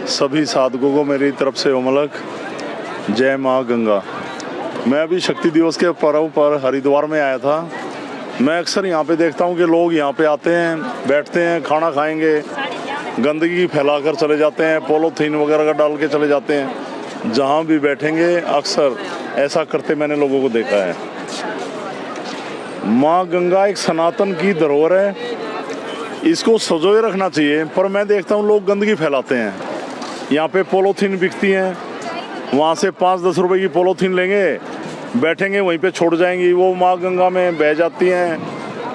सभी साधकों को मेरी तरफ से ओमलक जय माँ गंगा। मैं अभी शक्ति दिवस के पर्व पर हरिद्वार में आया था। मैं अक्सर यहाँ पे देखता हूँ कि लोग यहाँ पे आते हैं, बैठते हैं, खाना खाएंगे, गंदगी फैलाकर चले जाते हैं, पॉलीथीन वगैरह का डाल के चले जाते हैं। जहाँ भी बैठेंगे अक्सर ऐसा करते मैंने लोगों को देखा है। माँ गंगा एक सनातन की धरोहर है, इसको सजोए रखना चाहिए, पर मैं देखता हूँ लोग गंदगी फैलाते हैं। यहाँ पे पॉलीथीन बिकती हैं, वहाँ से 5-10 रुपए की पॉलीथीन लेंगे, बैठेंगे वहीं पे छोड़ जाएंगी, वो माँ गंगा में बह जाती हैं,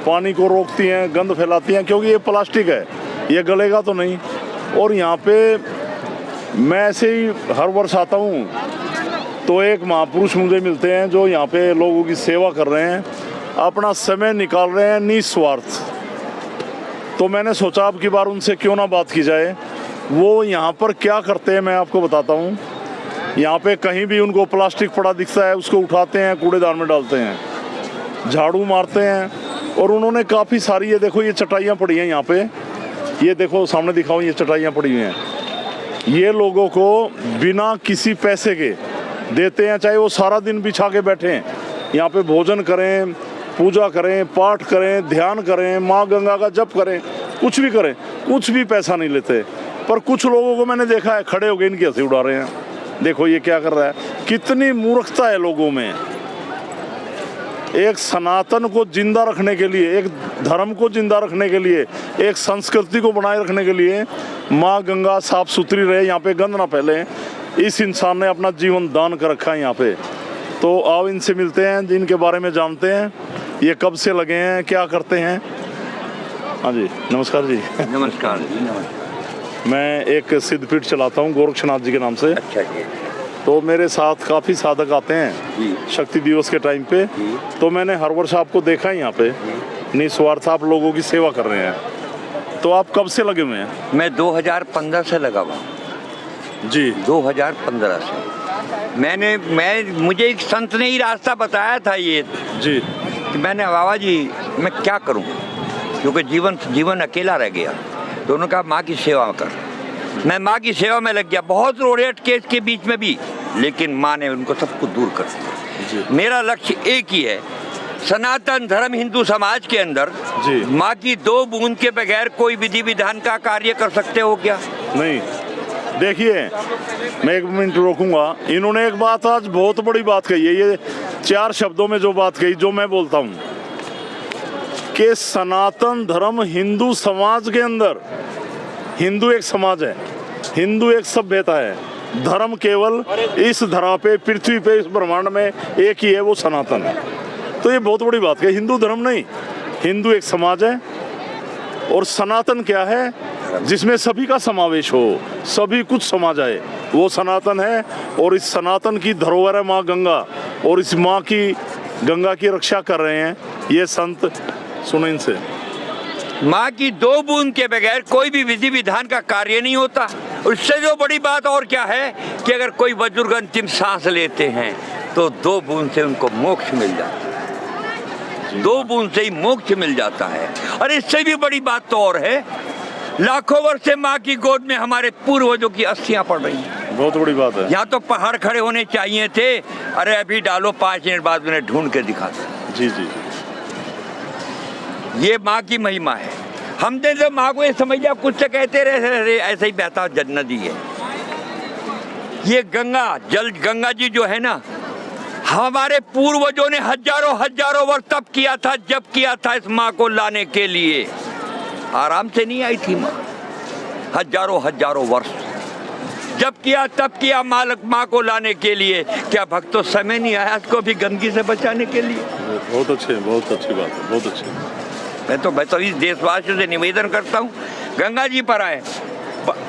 पानी को रोकती हैं, गंद फैलाती हैं, क्योंकि ये प्लास्टिक है, ये गलेगा तो नहीं। और यहाँ पे मैं ऐसे ही हर वर्ष आता हूँ तो एक महापुरुष मुझे मिलते हैं जो यहाँ पे लोगों की सेवा कर रहे हैं, अपना समय निकाल रहे हैं निस्वार्थ। तो मैंने सोचा अब की बार उनसे क्यों ना बात की जाए। वो यहाँ पर क्या करते हैं मैं आपको बताता हूँ। यहाँ पे कहीं भी उनको प्लास्टिक पड़ा दिखता है उसको उठाते हैं, कूड़ेदान में डालते हैं, झाड़ू मारते हैं। और उन्होंने काफ़ी सारी, ये देखो ये चटाइयाँ पड़ी हैं यहाँ पे, ये देखो सामने दिखाओ, ये चटाइयाँ पड़ी हुई हैं। ये लोगों को बिना किसी पैसे के देते हैं, चाहे वो सारा दिन बिछा के बैठें, यहाँ पे भोजन करें, पूजा करें, पाठ करें, ध्यान करें, माँ गंगा का जप करें, कुछ भी करें, कुछ भी पैसा नहीं लेते। पर कुछ लोगों को मैंने देखा है खड़े होकर इनकी हंसी उड़ा रहे हैं, देखो ये क्या कर रहा है। कितनी मूर्खता है लोगों में। एक सनातन को जिंदा रखने के लिए, एक धर्म को जिंदा रखने के लिए, एक संस्कृति को बनाए रखने के लिए माँ गंगा साफ सुथरी रहे, यहाँ पे गंद ना फैले, इस इंसान ने अपना जीवन दान कर रखा है यहाँ पे। तो आओ इनसे मिलते हैं, जिनके बारे में जानते हैं, ये कब से लगे हैं, क्या करते हैं। हाँ जी, नमस्कार जी। नमस्कार जी। नमस्कार। मैं एक सिद्धपीठ चलाता हूँ गोरक्षनाथ जी के नाम से। अच्छा जी। तो मेरे साथ काफ़ी साधक आते हैं जी। शक्ति दिवस के टाइम पे। तो मैंने हर वर्ष आपको देखा है यहाँ पे, निस्वार्थ आप लोगों की सेवा कर रहे हैं। तो आप कब से लगे हुए हैं? मैं 2015 से लगा हुआ जी। 2015 से मुझे एक संत ने ही रास्ता बताया था ये जी। कि मैंने बाबा जी मैं क्या करूं, क्योंकि जीवन अकेला रह गया। तो उन्होंने कहा माँ की सेवा कर। मैं माँ की सेवा में लग गया, बहुत रोड़े अटके इसके बीच में भी, लेकिन माँ ने उनको सब कुछ दूर कर दिया। मेरा लक्ष्य एक ही है, सनातन धर्म हिंदू समाज के अंदर माँ की 2 बूंद के बगैर कोई विधि विधान का कार्य कर सकते हो क्या? नहीं। देखिए, मैं 1 मिनट रोकूंगा। इन्होंने एक बात आज बहुत बड़ी बात कही है, ये 4 शब्दों में जो बात कही, जो मैं बोलता हूँ कि सनातन धर्म हिंदू समाज के अंदर, हिंदू एक समाज है, हिंदू एक सभ्यता है, धर्म केवल इस धरा पे, पृथ्वी पे, इस ब्रह्मांड में एक ही है, वो सनातन है। तो ये बहुत बड़ी बात है। हिंदू धर्म नहीं, हिंदू एक समाज है। और सनातन क्या है? जिसमें सभी का समावेश हो, सभी कुछ समा जाए, वो सनातन है। और इस सनातन की धरोहर है माँ गंगा, और इस माँ की गंगा की रक्षा कर रहे हैं ये संत। सुनो इनसे। माँ की 2 बूंद के बगैर कोई भी विधि विधान का कार्य नहीं होता। उससे जो बड़ी बात और क्या है कि अगर कोई बुजुर्ग अंतिम सांस लेते हैं तो 2 बूंद से उनको मोक्ष मिल जाता है। 2 बूंद से ही मोक्ष मिल जाता है। और इससे भी बड़ी बात तो और है, लाखों वर्ष से माँ की गोद में हमारे पूर्वजों की अस्थियां पड़ रही हैं। बहुत बड़ी बात है। यहाँ तो पहाड़ खड़े होने चाहिए थे, अरे अभी डालो, 5 मिनट बाद उन्हें ढूंढ के दिखाता। जी जी। ये माँ की महिमा है। हमने तो माँ को ये समझ लिया, कुछ से कहते रहे ऐसे ही बहता नदी है। ये गंगा जी जो है ना, हमारे पूर्वजों ने हजारों वर्ष तप किया था, जब किया था इस माँ को लाने के लिए। आराम से नहीं आई थी माँ, हजारों वर्ष जब किया, तब किया माँ को लाने के लिए। क्या भक्तों समय नहीं आया इसको भी गंदगी से बचाने के लिए? बहुत अच्छी बात है, बहुत अच्छी। मैं तो इस देशवासियों से निवेदन करता हूँ, गंगा जी पर आए।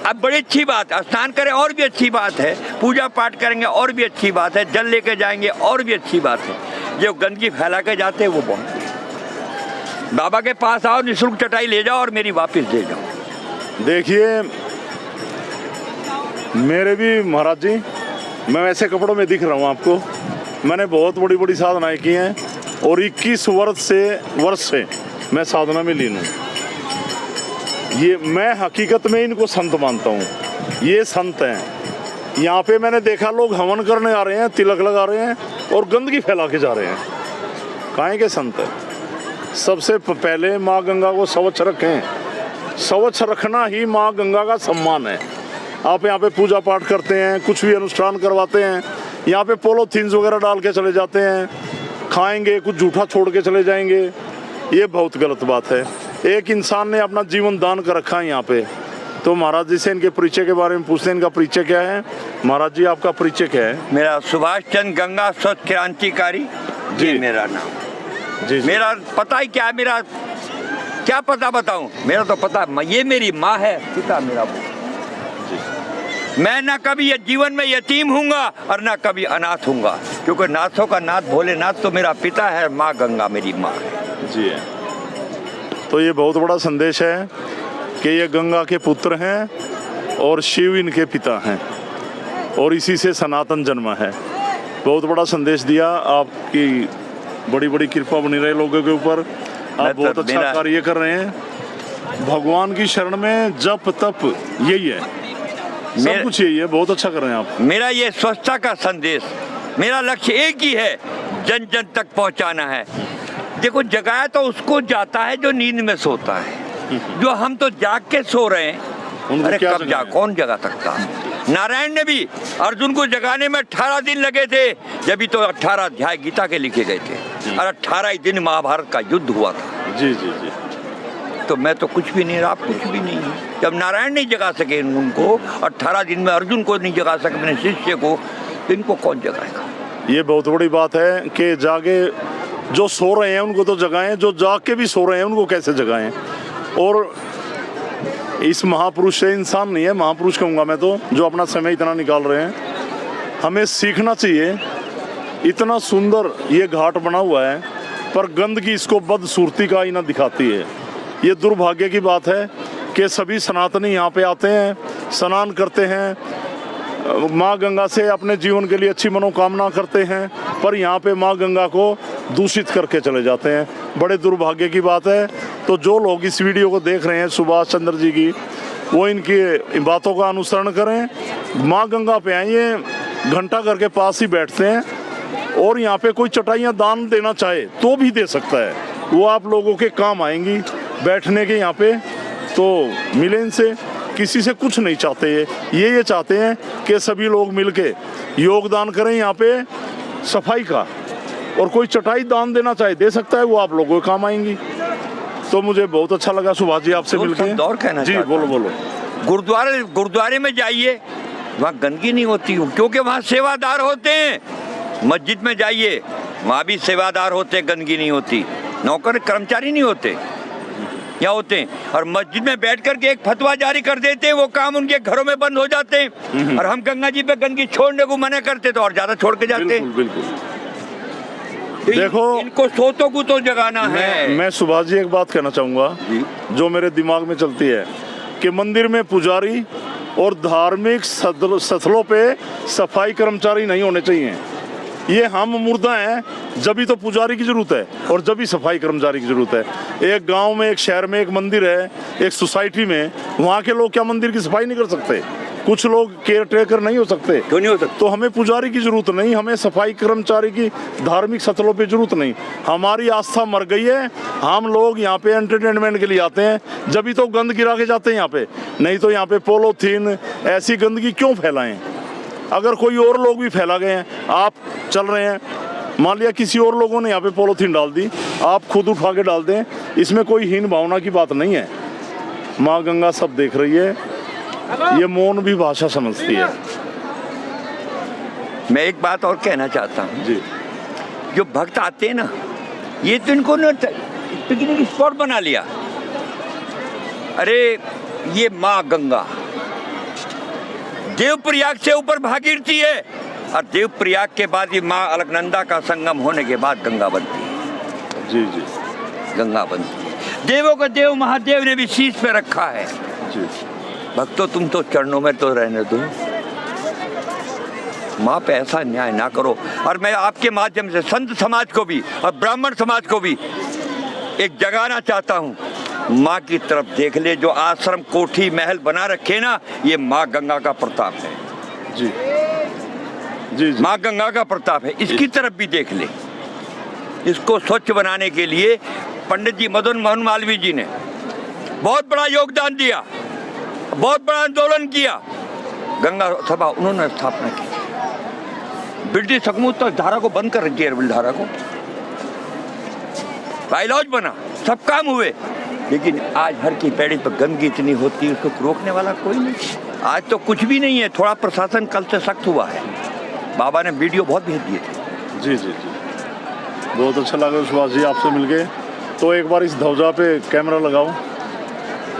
अब बड़ी अच्छी बात है, स्नान करें और भी अच्छी बात है, पूजा पाठ करेंगे और भी अच्छी बात है, जल लेके जाएंगे और भी अच्छी बात है। जो गंदगी फैला के जाते हैं वो बहुत। बाबा के पास आओ, निःशुल्क चटाई ले जाओ और मेरी वापस दे जाओ। देखिए मेरे भी महाराज जी, मैं वैसे कपड़ों में दिख रहा हूँ आपको, मैंने बहुत बड़ी साधनाएं की हैं और 21 वर्ष से मैं साधना में लीन हूँ। ये मैं हकीकत में इनको संत मानता हूँ। ये संत हैं। यहाँ पे मैंने देखा लोग हवन करने आ रहे हैं, तिलक लगा रहे हैं और गंदगी फैला के जा रहे हैं। काहे के संत हैं? सबसे पहले माँ गंगा को स्वच्छ रखें। स्वच्छ रखना ही माँ गंगा का सम्मान है। आप यहाँ पे पूजा पाठ करते हैं, कुछ भी अनुष्ठान करवाते हैं, यहाँ पे पॉलीथीन्स वगैरह डाल के चले जाते हैं, खाएंगे कुछ झूठा छोड़ के चले जाएंगे, ये बहुत गलत बात है। एक इंसान ने अपना जीवन दान कर रखा है यहाँ पे। तो महाराज जी से इनके परिचय के बारे में पूछते हैं, इनका परिचय क्या है? महाराज जी आपका परिचय क्या है? मेरा सुभाष चंद्र गंगा स्वच्छ क्रांतिकारी जी मेरा नाम। जी मेरा पता ही क्या है, मेरा क्या पता बताऊं? मेरा तो पता, ये मेरी माँ है, पिता मेरा वो। मैं ना कभी ये जीवन में यतीम हूँगा और ना कभी अनाथ हूँगा, क्योंकि नाथों का नाथ भोलेनाथ तो मेरा पिता है, माँ गंगा मेरी माँ है। जी। तो ये बहुत बड़ा संदेश है कि ये गंगा के पुत्र हैं और शिव इनके पिता हैं और इसी से सनातन जन्म है। बहुत बड़ा संदेश दिया। आपकी बड़ी बड़ी कृपा बनी रहे लोगों के ऊपर। आप बहुत अच्छा कार्य कर रहे हैं। भगवान की शरण में जप तप यही है, सब कुछ यही है। बहुत अच्छा कर रहे हैं आप। मेरा ये स्वच्छता का संदेश, मेरा लक्ष्य एक ही है, जन जन तक पहुंचाना है। देखो, जगाया तो उसको जाता है जो नींद में सोता है। जो हम तो जाग के सो रहे हैं, अरे कब जाग, कौन जगा सकता? नारायण ने भी अर्जुन को जगाने में 18 दिन लगे थे, जब भी तो 18 अध्याय गीता के लिखे गए थे और 18 ही दिन महाभारत का युद्ध हुआ था। जी जी जी। तो मैं तो कुछ भी नहीं, आप कुछ भी नहीं। जब नारायण नहीं जगा सके उनको, 18 दिन में अर्जुन को नहीं जगा सके अपने शिष्य को, तो इनको कौन जगाएगा? ये बहुत बड़ी बात है कि जागे जो सो रहे हैं उनको तो जगाएं, जो जाग के भी सो रहे हैं उनको कैसे जगाएं। और इस महापुरुष से, इंसान नहीं है, महापुरुष कहूँगा मैं तो, जो अपना समय इतना निकाल रहे हैं। हमें सीखना चाहिए। इतना सुंदर ये घाट बना हुआ है, पर गंदगी इसको बदसूरती का आईना दिखाती है। ये दुर्भाग्य की बात है कि सभी सनातनी यहाँ पे आते हैं, स्नान करते हैं, माँ गंगा से अपने जीवन के लिए अच्छी मनोकामना करते हैं, पर यहाँ पे माँ गंगा को दूषित करके चले जाते हैं। बड़े दुर्भाग्य की बात है। तो जो लोग इस वीडियो को देख रहे हैं सुभाष चंद्र जी की, वो इनकी बातों का अनुसरण करें। माँ गंगा पे आइए, घंटा घर के पास ही बैठते हैं और यहाँ पे कोई चटाइयाँ दान देना चाहे तो भी दे सकता है, वो आप लोगों के काम आएंगी। बैठने के यहाँ पे तो मिले इनसे, किसी से कुछ नहीं चाहते। ये चाहते हैं कि सभी लोग मिलके योगदान करें यहाँ पे सफाई का, और कोई चटाई दान देना चाहे दे सकता है, वो आप लोगों के काम आएंगी। तो मुझे बहुत अच्छा लगा सुभाष जी आपसे मिलकर। दौर कहना जी, बोलो बोलो। गुरुद्वारे में जाइए, वहाँ गंदगी नहीं होती, क्योंकि वहाँ सेवादार होते हैं। मस्जिद में जाइए, वहाँ भी सेवादार होते हैं, गंदगी नहीं होती। नौकर कर्मचारी नहीं होते, यहाँ होते हैं। और मस्जिद में बैठ करके एक फतवा जारी कर देते हैं, वो काम उनके घरों में बंद हो जाते हैं। और हम गंगा जी पे गंदगी छोड़ने को मना करते तो और ज्यादा छोड़ के जाते हैं। बिल्कुल। तो देखो, इनको सोतों को तो जगाना है। मैं सुभाष जी एक बात कहना चाहूँगा जो मेरे दिमाग में चलती है कि मंदिर में पुजारी और धार्मिक स्थलों पे सफाई कर्मचारी नहीं होने चाहिए। ये हम मुर्दा हैं, जब भी तो पुजारी की जरूरत है और जब भी सफाई कर्मचारी की जरूरत है। एक गांव में, एक शहर में एक मंदिर है, एक सोसाइटी में, वहाँ के लोग क्या मंदिर की सफाई नहीं कर सकते? कुछ लोग केयर टेकर नहीं हो सकते? क्यों नहीं हो सकते? तो हमें पुजारी की जरूरत नहीं, हमें सफाई कर्मचारी की धार्मिक स्थलों पे जरूरत नहीं। हमारी आस्था मर गई है। हम लोग यहाँ पे एंटरटेनमेंट के लिए आते हैं, जब भी तो गंद गिरा के जाते हैं यहाँ पे, नहीं तो यहाँ पे पॉलीथीन ऐसी गंदगी क्यों फैलाएं? अगर कोई और लोग भी फैला गए हैं, आप चल रहे हैं, मान लिया किसी और लोगों ने यहाँ पे पॉलीथीन डाल दी, आप खुद उठा के डाल दें, इसमें कोई हीन भावना की बात नहीं है। माँ गंगा सब देख रही है, ये मौन भी भाषा समझती है। मैं एक बात और कहना चाहता हूँ जी। जो भक्त आते हैं ना, ये तो इनको न पिकनिक स्पॉट बना लिया। अरे ये माँ गंगा देवप्रयाग से ऊपर भागीरथी है, और देवप्रयाग के बाद ये माँ अलकनंदा का संगम होने के बाद गंगा बनती है। जी जी, गंगा बनती है। देवों का देव महादेव ने भी शीश पे रखा है। जी। भक्तों, तुम तो चरणों में तो रहने दो, माँ पे ऐसा न्याय ना करो। और मैं आपके माध्यम से संत समाज को भी और ब्राह्मण समाज को भी एक जगाना चाहता हूँ माँ की तरफ देख ले। जो आश्रम कोठी महल बना रखे ना, ये माँ गंगा का प्रताप है। जी जी जी। माँ गंगा का प्रताप है, इसकी तरफ भी देख ले। इसको स्वच्छ बनाने के लिए पंडित जी मदन मोहन मालवीय जी ने बहुत बड़ा योगदान दिया, बहुत बड़ा आंदोलन किया। गंगा सभा उन्होंने स्थापना की। ब्रिटिश हुकूमत तो धारा को बंद कर रही है, धारा को बाइलॉज बना, सब काम हुए, लेकिन आज हर की पैड़ी पर गंदगी इतनी होती है, उसको रोकने वाला कोई नहीं। आज तो कुछ भी नहीं है, थोड़ा प्रशासन कल से सख्त हुआ है। बाबा ने वीडियो बहुत भेज दिए थे। जी जी जी, बहुत अच्छा लगा सुभाष जी आपसे मिलके। तो एक बार इस ध्वजा पे कैमरा लगाओ।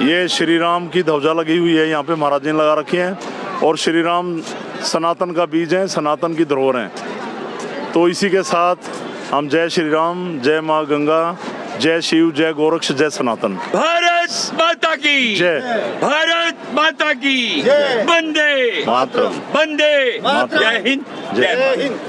ये श्री राम की ध्वजा लगी हुई है, यहाँ पे महाराज जी ने लगा रखी है। और श्री राम सनातन का बीज है, सनातन की धरोहर हैं। तो इसी के साथ हम जय श्री राम, जय माँ गंगा, जय शिव, जय गोरक्ष, जय सनातन। भारत माता की जय। भारत माता की जय। वंदे मातरम। वंदे मातरम। जय हिंद, जय जय भारत।